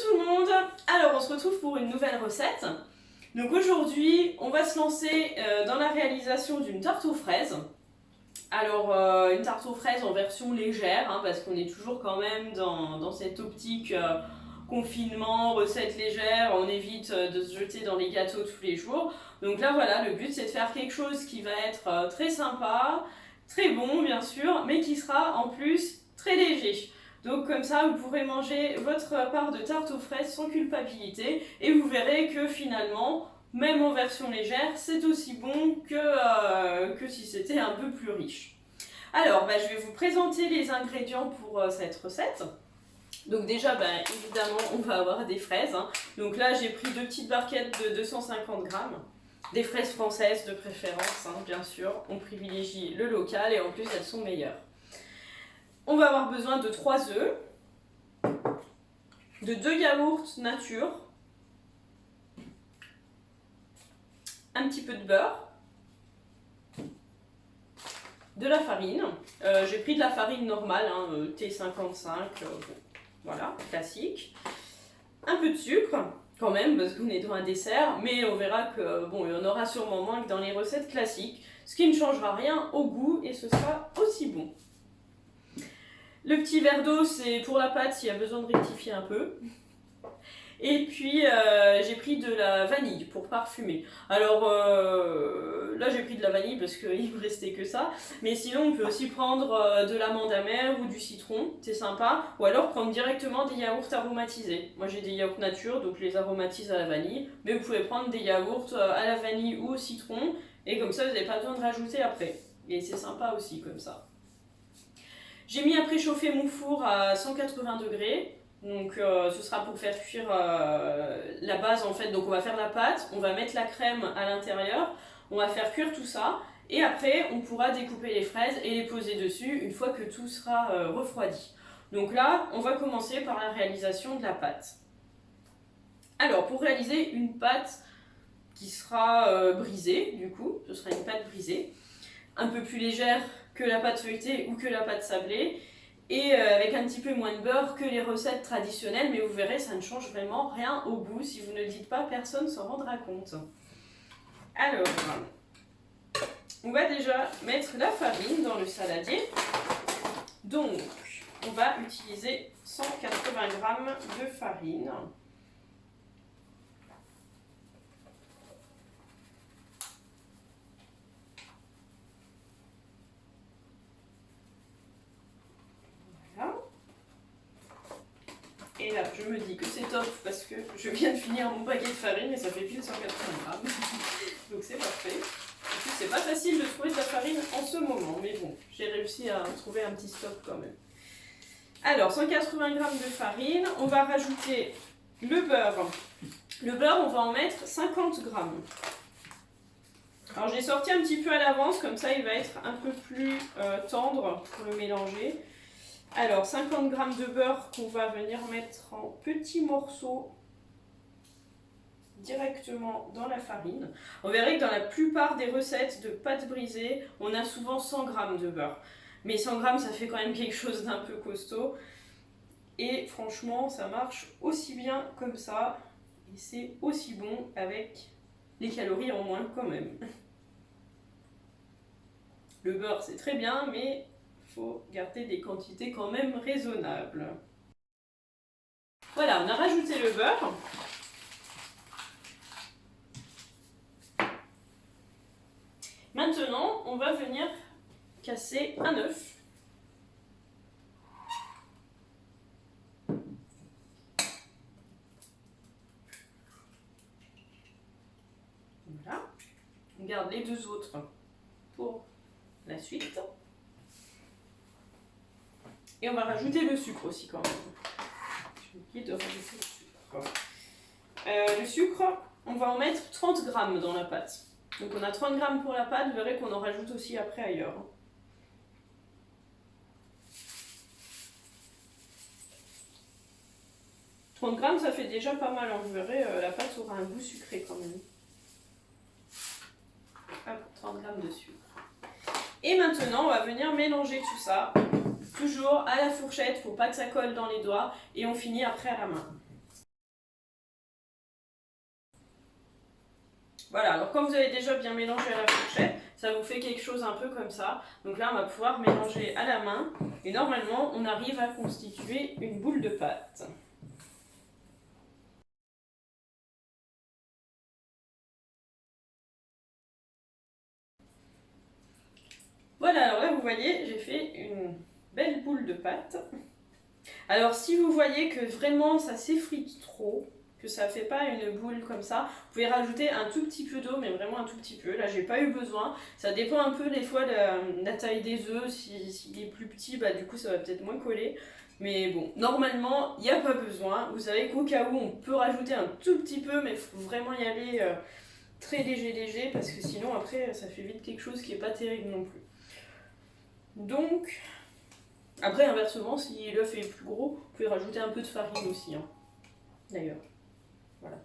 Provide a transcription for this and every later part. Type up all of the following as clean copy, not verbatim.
tout le monde. Alors on se retrouve pour une nouvelle recette. Donc aujourd'hui on va se lancer dans la réalisation d'une tarte aux fraises. Alors une tarte aux fraises en version légère hein, parce qu'on est toujours quand même dans cette optique confinement, recette légère, on évite de se jeter dans les gâteaux tous les jours. Donc là voilà, le but c'est de faire quelque chose qui va être très sympa, très bon bien sûr, mais qui sera en plus très léger. Donc comme ça, vous pourrez manger votre part de tarte aux fraises sans culpabilité et vous verrez que finalement, même en version légère, c'est aussi bon que si c'était un peu plus riche. Alors, je vais vous présenter les ingrédients pour cette recette. Donc déjà, évidemment, on va avoir des fraises. Hein. Donc là, j'ai pris 2 petites barquettes de 250 grammes. Des fraises françaises de préférence, hein, bien sûr. On privilégie le local et en plus, elles sont meilleures. On va avoir besoin de 3 œufs, de 2 yaourts nature, un petit peu de beurre, de la farine. J'ai pris de la farine normale, hein, T55, voilà, classique. Un peu de sucre, quand même, parce qu'on est dans un dessert, mais on verra que bon, il y en aura sûrement moins que dans les recettes classiques, ce qui ne changera rien au goût et ce sera aussi bon. Le petit verre d'eau, c'est pour la pâte s'il y a besoin de rectifier un peu. Et puis j'ai pris de la vanille pour parfumer. Alors là j'ai pris de la vanille parce qu'il me restait que ça. Mais sinon on peut aussi prendre de l'amande amère ou du citron, c'est sympa. Ou alors prendre directement des yaourts aromatisés. Moi j'ai des yaourts nature donc je les aromatise à la vanille. Mais vous pouvez prendre des yaourts à la vanille ou au citron. Et comme ça vous n'avez pas besoin de rajouter après. Et c'est sympa aussi comme ça. J'ai mis à préchauffer mon four à 180 degrés. Donc ce sera pour faire cuire la base en fait. Donc on va faire la pâte, on va mettre la crème à l'intérieur, on va faire cuire tout ça. Et après on pourra découper les fraises et les poser dessus une fois que tout sera refroidi. Donc là on va commencer par la réalisation de la pâte. Alors pour réaliser une pâte qui sera brisée du coup, ce sera une pâte brisée. Un peu plus légère que la pâte feuilletée ou que la pâte sablée et avec un petit peu moins de beurre que les recettes traditionnelles, mais vous verrez, ça ne change vraiment rien au goût. Si vous ne le dites pas, personne ne s'en rendra compte. Alors, on va déjà mettre la farine dans le saladier. Donc, on va utiliser 180 g de farine. Et là, je me dis que c'est top parce que je viens de finir mon paquet de farine et ça fait pile 180 grammes. Donc c'est parfait. En plus, c'est pas facile de trouver de la farine en ce moment, mais bon, j'ai réussi à trouver un petit stock quand même. Alors, 180 grammes de farine, on va rajouter le beurre. Le beurre, on va en mettre 50 grammes. Alors, j'ai sorti un petit peu à l'avance, comme ça il va être un peu plus tendre pour le mélanger. Alors, 50 g de beurre qu'on va venir mettre en petits morceaux directement dans la farine. On verrait que dans la plupart des recettes de pâtes brisées, on a souvent 100 g de beurre. Mais 100 g, ça fait quand même quelque chose d'un peu costaud. Et franchement, ça marche aussi bien comme ça. Et c'est aussi bon avec les calories en moins quand même. Le beurre, c'est très bien, mais faut garder des quantités quand même raisonnables. Voilà, on a rajouté le beurre. Maintenant, on va venir casser un œuf. Voilà. On garde les 2 autres pour la suite. Et on va rajouter le sucre aussi quand même. J'ai oublié de rajouter le sucre. Le sucre, on va en mettre 30 g dans la pâte. Donc on a 30 g pour la pâte, vous verrez qu'on en rajoute aussi après ailleurs. 30 g, ça fait déjà pas mal, hein. Vous verrez, la pâte aura un goût sucré quand même. Hop, 30 g de sucre. Et maintenant, on va venir mélanger tout ça, toujours à la fourchette, faut pas que ça colle dans les doigts, et on finit après à la main. Voilà, alors quand vous avez déjà bien mélangé à la fourchette, ça vous fait quelque chose un peu comme ça. Donc là, on va pouvoir mélanger à la main. Et normalement, on arrive à constituer une boule de pâte. Voilà, alors là, vous voyez, j'ai fait une belle boule de pâte. Alors si vous voyez que vraiment ça s'effrite trop, que ça fait pas une boule comme ça, vous pouvez rajouter un tout petit peu d'eau, mais vraiment un tout petit peu. Là j'ai pas eu besoin. Ça dépend un peu des fois de la taille des œufs. S'il est plus petit, bah du coup ça va peut-être moins coller. Mais bon, normalement, il n'y a pas besoin. Vous savez qu'au cas où, on peut rajouter un tout petit peu, mais il faut vraiment y aller très léger, parce que sinon après ça fait vite quelque chose qui est pas terrible non plus. Donc, après, inversement, si l'œuf est plus gros, vous pouvez rajouter un peu de farine aussi, hein, d'ailleurs. Voilà.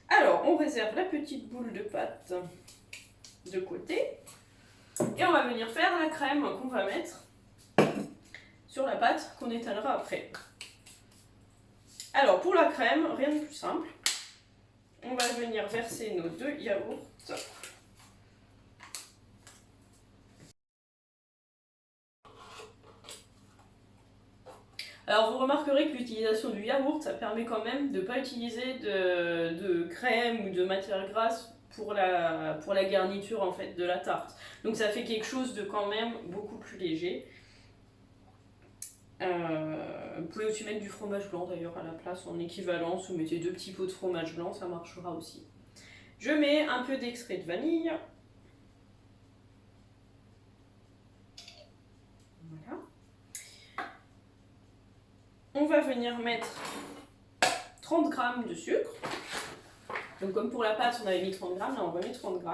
Alors, on réserve la petite boule de pâte de côté. Et on va venir faire la crème qu'on va mettre sur la pâte qu'on étalera après. Alors, pour la crème, rien de plus simple. On va venir verser nos 2 yaourts. Alors vous remarquerez que l'utilisation du yaourt, ça permet quand même de ne pas utiliser de crème ou de matière grasse pour la garniture en fait de la tarte. Donc ça fait quelque chose de quand même beaucoup plus léger. Vous pouvez aussi mettre du fromage blanc d'ailleurs à la place en équivalence, vous mettez 2 petits pots de fromage blanc, ça marchera aussi. Je mets un peu d'extrait de vanille. Voilà. On va venir mettre 30 g de sucre. Donc comme pour la pâte, on avait mis 30 g, là on remet 30 g.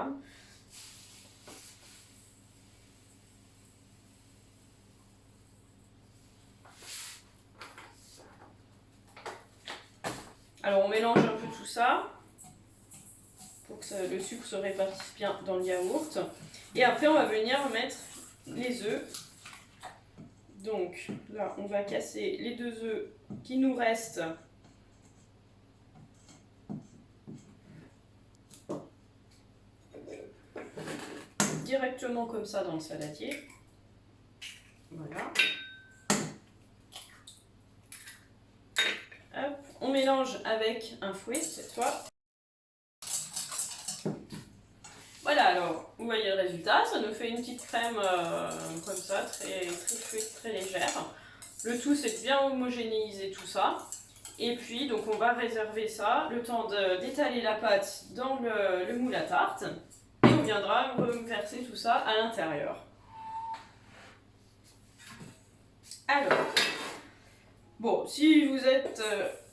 Alors on mélange un peu tout ça pour que le sucre se répartisse bien dans le yaourt. Et après on va venir mettre les œufs. Donc là on va casser les 2 œufs qui nous restent. Directement comme ça dans le saladier. Voilà. Hop. On mélange avec un fouet cette fois. Voilà, alors vous voyez le résultat, ça nous fait une petite crème comme ça, très fluide, très légère. Le tout c'est de bien homogénéiser tout ça. Et puis donc on va réserver ça, le temps d'étaler la pâte dans le moule à tarte. Et on viendra verser tout ça à l'intérieur. Alors, bon, si vous êtes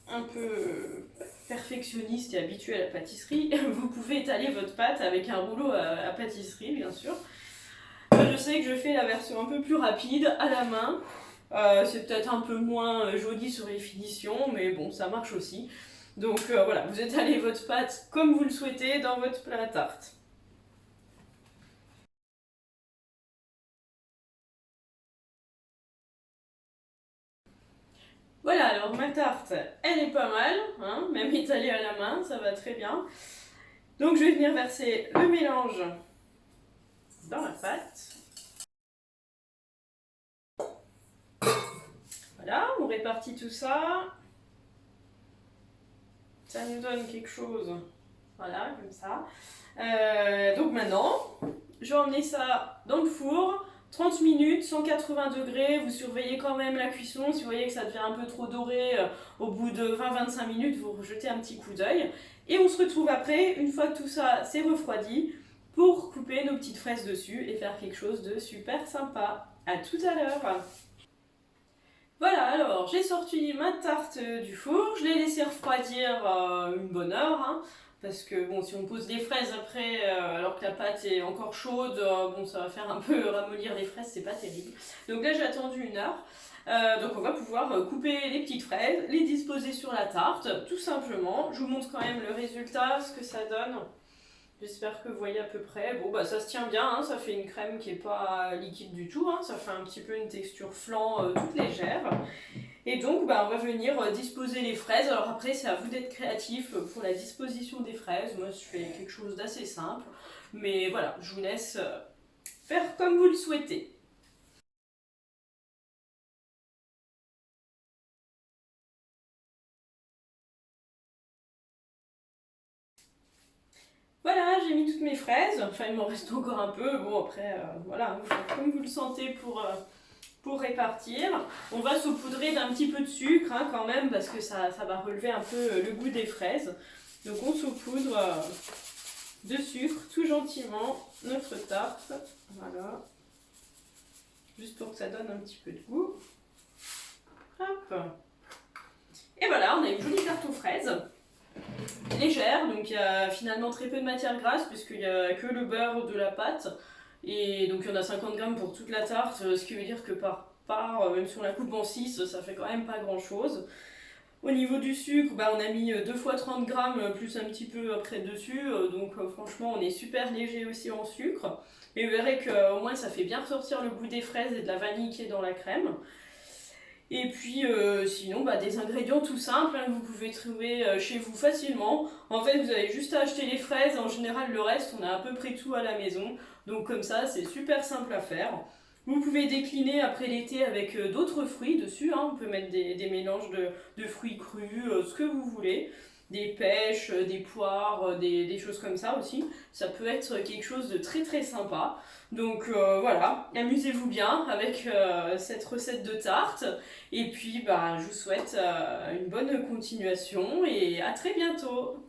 un peu perfectionniste et habitué à la pâtisserie, vous pouvez étaler votre pâte avec un rouleau à pâtisserie, bien sûr. Moi, je sais que je fais la version un peu plus rapide, à la main. C'est peut-être un peu moins joli sur les finitions, mais bon, ça marche aussi. Donc voilà, vous étalez votre pâte comme vous le souhaitez dans votre plat à tarte. Voilà, alors ma tarte, elle est pas mal, hein, même étalée à la main, ça va très bien. Donc je vais venir verser le mélange dans la pâte. Voilà, on répartit tout ça. Ça nous donne quelque chose, voilà, comme ça. Donc maintenant, je vais emmener ça dans le four. 30 minutes, 180 degrés, vous surveillez quand même la cuisson. Si vous voyez que ça devient un peu trop doré, au bout de 20-25 minutes, vous rejetez un petit coup d'œil. Et on se retrouve après, une fois que tout ça s'est refroidi, pour couper nos petites fraises dessus et faire quelque chose de super sympa. À tout à l'heure. Voilà, alors j'ai sorti ma tarte du four, je l'ai laissée refroidir une bonne heure, hein, parce que bon, si on pose des fraises après alors que la pâte est encore chaude, bon, ça va faire un peu ramollir les fraises, c'est pas terrible. Donc là j'ai attendu une heure, donc on va pouvoir couper les petites fraises, les disposer sur la tarte, tout simplement. Je vous montre quand même le résultat, ce que ça donne. J'espère que vous voyez à peu près. Bon, bah ça se tient bien, hein, ça fait une crème qui est pas liquide du tout, hein, ça fait un petit peu une texture flan toute légère. Et donc, bah, on va venir disposer les fraises. Alors après, c'est à vous d'être créatif pour la disposition des fraises. Moi, je fais quelque chose d'assez simple. Mais voilà, je vous laisse faire comme vous le souhaitez. Voilà, j'ai mis toutes mes fraises. Enfin, il m'en reste encore un peu. Bon, après, voilà, vous faites comme vous le sentez pour répartir. On va saupoudrer d'un petit peu de sucre hein, quand même parce que ça va relever un peu le goût des fraises. Donc on saupoudre de sucre tout gentiment notre tarte. Voilà. Juste pour que ça donne un petit peu de goût. Hop. Et voilà, on a une jolie tarte aux fraises. Légère, donc il y a finalement très peu de matière grasse puisqu'il n'y a que le beurre de la pâte. Et donc il y en a 50 grammes pour toute la tarte, ce qui veut dire que par part, même si on la coupe en 6, ça fait quand même pas grand chose. Au niveau du sucre, bah, on a mis 2 fois 30 grammes plus un petit peu après dessus, donc franchement on est super léger aussi en sucre. Et vous verrez qu'au moins ça fait bien ressortir le goût des fraises et de la vanille qui est dans la crème. Et puis sinon, bah, des ingrédients tout simples hein, que vous pouvez trouver chez vous facilement. En fait, vous avez juste à acheter les fraises. En général, le reste, on a à peu près tout à la maison. Donc comme ça, c'est super simple à faire. Vous pouvez décliner après l'été avec d'autres fruits dessus. Hein. On peut mettre des mélanges de fruits crus, ce que vous voulez. Des pêches, des poires, des choses comme ça aussi. Ça peut être quelque chose de très très sympa. Donc voilà, amusez-vous bien avec cette recette de tarte. Et puis bah, je vous souhaite une bonne continuation et à très bientôt.